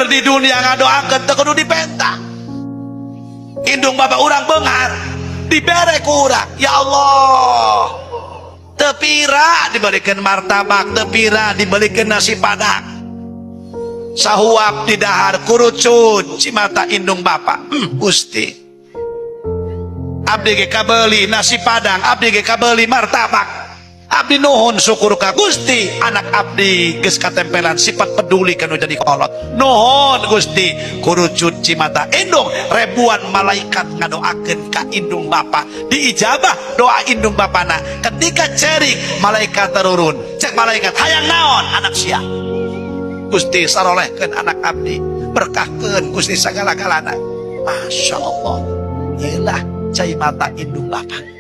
bener di dunia ngadoakeun teu kudu dipenta. Indung bapak urang beungar dibere ku urang, ya Allah teu pira dibelikeun martabak, teu pira dibelikeun nasi padang, sahuap di dahar kurucut cimata indung bapak. Gusti abdi ge kabeuli nasi padang, abdi ge kabeuli martabak, abdi nuhun syukur ka Gusti, anak abdi geus katempelan sifat peduli kanu jadi kolot. Nuhun Gusti, kurucut cimata indung, ribuan malaikat ngadoakeun ka indung bapa, diijabah doa indung bapana. Ketika cerik malaikat turun, cek malaikat hayang naon anak sia. Gusti sarolehkeun anak abdi, berkahkeun Gusti sagala-galana. Masya Allah, iyalah cai mata indung bapa.